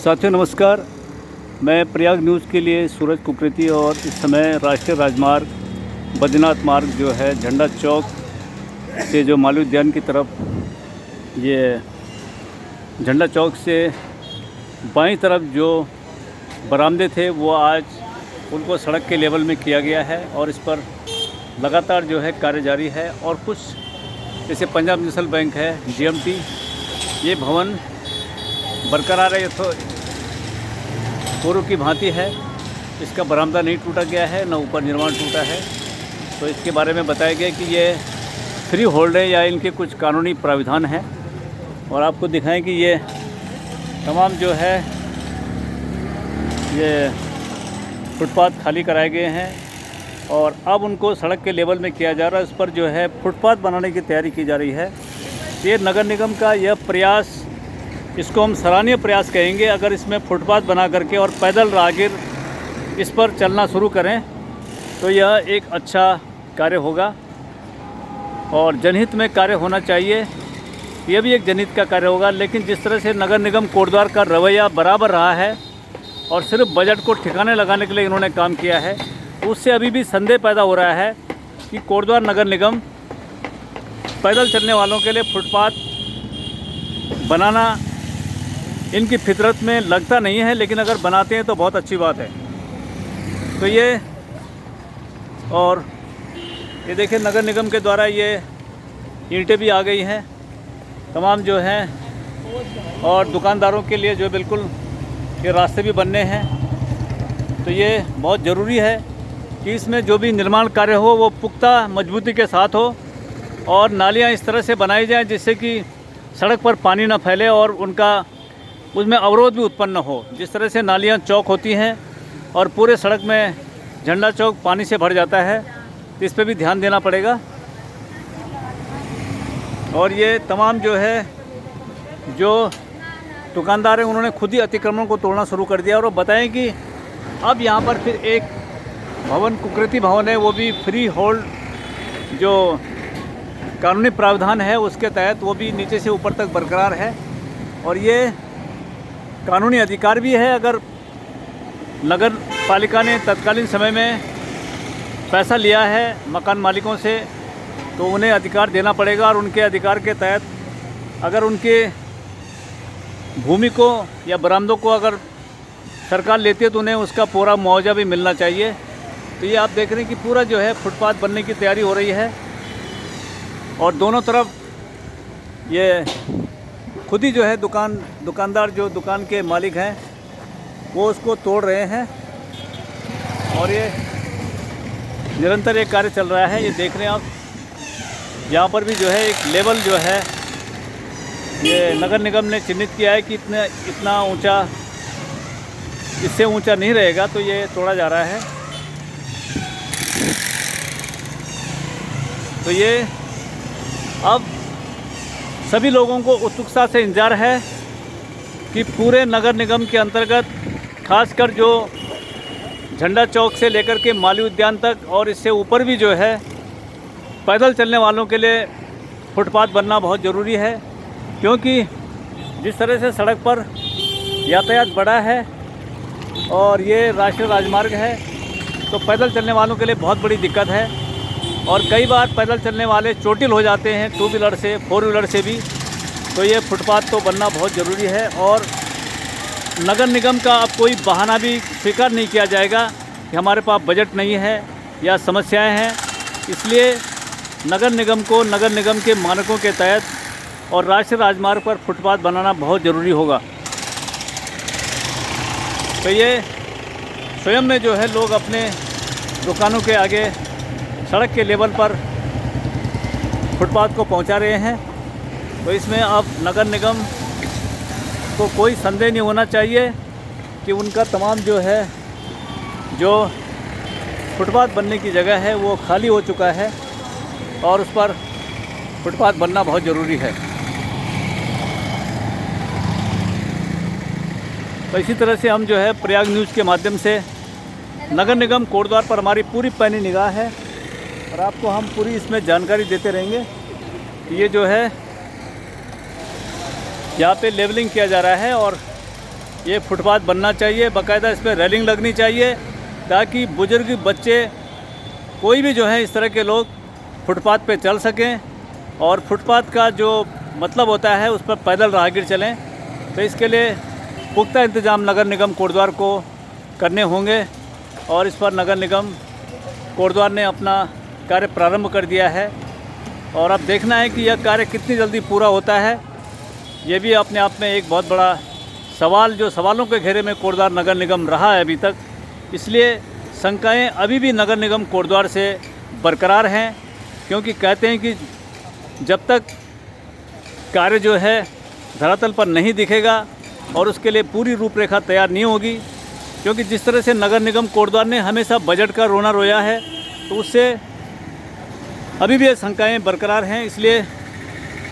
साथियों नमस्कार। मैं प्रयाग न्यूज़ के लिए सूरज कुकरेती और इस समय राष्ट्रीय राजमार्ग बद्रीनाथ मार्ग जो है झंडा चौक से जो मालवीय उद्यान की तरफ, ये झंडा चौक से बाईं तरफ जो बरामदे थे वो आज उनको सड़क के लेवल में किया गया है और इस पर लगातार जो है कार्य जारी है। और कुछ जैसे पंजाब नेशनल बैंक है, GMT, ये भवन बरकरार है, तो पूर्व की भांति है। इसका बरामदा नहीं टूटा गया है, न ऊपर निर्माण टूटा है। तो इसके बारे में बताया गया कि ये फ्री होल्ड है या इनके कुछ कानूनी प्राविधान हैं। और आपको दिखाएं कि ये तमाम जो है ये फुटपाथ खाली कराए गए हैं और अब उनको सड़क के लेवल में किया जा रहा है। इस पर जो है फुटपाथ बनाने की तैयारी की जा रही है। ये नगर निगम का यह प्रयास, इसको हम सराहनीय प्रयास कहेंगे। अगर इसमें फुटपाथ बना करके और पैदल राहगीर इस पर चलना शुरू करें तो यह एक अच्छा कार्य होगा और जनहित में कार्य होना चाहिए। यह भी एक जनहित का कार्य होगा। लेकिन जिस तरह से नगर निगम कोटद्वार का रवैया बराबर रहा है और सिर्फ बजट को ठिकाने लगाने के लिए इन्होंने काम किया है, उससे अभी भी संदेह पैदा हो रहा है कि कोटद्वार नगर निगम पैदल चलने वालों के लिए फुटपाथ बनाना इनकी फितरत में लगता नहीं है। लेकिन अगर बनाते हैं तो बहुत अच्छी बात है। तो ये और ये देखिए, नगर निगम के द्वारा ये ईंटें भी आ गई हैं तमाम जो हैं, और दुकानदारों के लिए जो बिल्कुल ये रास्ते भी बनने हैं। तो ये बहुत ज़रूरी है कि इसमें जो भी निर्माण कार्य हो वो पुख्ता मजबूती के साथ हो और नालियाँ इस तरह से बनाई जाएं जिससे कि सड़क पर पानी ना फैले और उसमें अवरोध भी उत्पन्न न हो। जिस तरह से नालियाँ चौक होती हैं और पूरे सड़क में झंडा चौक पानी से भर जाता है, तो इस पर भी ध्यान देना पड़ेगा। और ये तमाम जो है जो दुकानदार हैं उन्होंने खुद ही अतिक्रमण को तोड़ना शुरू कर दिया। और वो बताएं कि अब यहाँ पर फिर एक भवन, कुकरेती भवन है, वो भी फ्री होल्ड जो कानूनी प्रावधान है उसके तहत वो भी नीचे से ऊपर तक बरकरार है। और ये कानूनी अधिकार भी है। अगर नगर पालिका ने तत्कालीन समय में पैसा लिया है मकान मालिकों से तो उन्हें अधिकार देना पड़ेगा। और उनके अधिकार के तहत अगर उनके भूमि को या बरामदों को अगर सरकार लेती है तो उन्हें उसका पूरा मुआवजा भी मिलना चाहिए। तो ये आप देख रहे हैं कि पूरा जो है फुटपाथ बनने की तैयारी हो रही है और दोनों तरफ ये खुद ही जो है दुकानदार जो दुकान के मालिक हैं वो उसको तोड़ रहे हैं। और ये निरंतर एक कार्य चल रहा है। ये देख रहे हैं आप, यहाँ पर भी जो है एक लेवल जो है ये नगर निगम ने चिन्हित किया है कि इतना ऊंचा, इससे ऊंचा नहीं रहेगा, तो ये तोड़ा जा रहा है। तो ये अब सभी लोगों को उत्सुकता से इंतजार है कि पूरे नगर निगम के अंतर्गत खासकर जो झंडा चौक से लेकर के मालवीय उद्यान तक और इससे ऊपर भी जो है पैदल चलने वालों के लिए फुटपाथ बनना बहुत ज़रूरी है। क्योंकि जिस तरह से सड़क पर यातायात बढ़ा है और ये राष्ट्रीय राजमार्ग है तो पैदल चलने वालों के लिए बहुत बड़ी दिक्कत है। और कई बार पैदल चलने वाले चोटिल हो जाते हैं, 2 व्हीलर से, 4 व्हीलर से भी। तो ये फुटपाथ तो बनना बहुत ज़रूरी है। और नगर निगम का अब कोई बहाना भी स्वीकार नहीं किया जाएगा कि हमारे पास बजट नहीं है या समस्याएं हैं। इसलिए नगर निगम को नगर निगम के मानकों के तहत और राष्ट्रीय राजमार्ग पर फुटपाथ बनाना बहुत ज़रूरी होगा। तो ये स्वयं में जो है लोग अपने दुकानों के आगे सड़क के लेवल पर फुटपाथ को पहुंचा रहे हैं। तो इसमें अब नगर निगम को कोई संदेह नहीं होना चाहिए कि उनका तमाम जो है जो फुटपाथ बनने की जगह है वो खाली हो चुका है और उस पर फुटपाथ बनना बहुत ज़रूरी है। तो इसी तरह से हम जो है प्रयाग न्यूज़ के माध्यम से नगर निगम कोटद्वार पर हमारी पूरी पैनी निगाह है और आपको हम पूरी इसमें जानकारी देते रहेंगे कि ये जो है यहाँ पे लेवलिंग किया जा रहा है और ये फुटपाथ बनना चाहिए, बाकायदा इस पर रेलिंग लगनी चाहिए ताकि बुजुर्ग, बच्चे, कोई भी जो है इस तरह के लोग फुटपाथ पे चल सकें। और फुटपाथ का जो मतलब होता है उस पर पैदल राहगीर चलें। तो इसके लिए पुख्ता इंतज़ाम नगर निगम कोटद्वार को करने होंगे और इस पर नगर निगम कोटद्वार ने अपना कार्य प्रारंभ कर दिया है और अब देखना है कि यह कार्य कितनी जल्दी पूरा होता है। ये भी अपने आप में एक बहुत बड़ा सवाल, जो सवालों के घेरे में कोटद्वार नगर निगम रहा है अभी तक, इसलिए शंकाएं अभी भी नगर निगम कोटद्वार से बरकरार हैं। क्योंकि कहते हैं कि जब तक कार्य जो है धरातल पर नहीं दिखेगा और उसके लिए पूरी रूपरेखा तैयार नहीं होगी, क्योंकि जिस तरह से नगर निगम कोटद्वार ने हमेशा बजट का रोना रोया है, तो उससे अभी भी ये शंकाएँ बरकरार हैं। इसलिए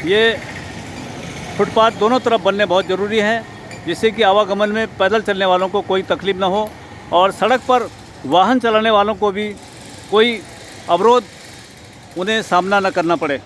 ये फुटपाथ दोनों तरफ बनने बहुत ज़रूरी हैं, जिससे कि आवागमन में पैदल चलने वालों को कोई तकलीफ़ ना हो और सड़क पर वाहन चलाने वालों को भी कोई अवरोध उन्हें सामना न करना पड़े।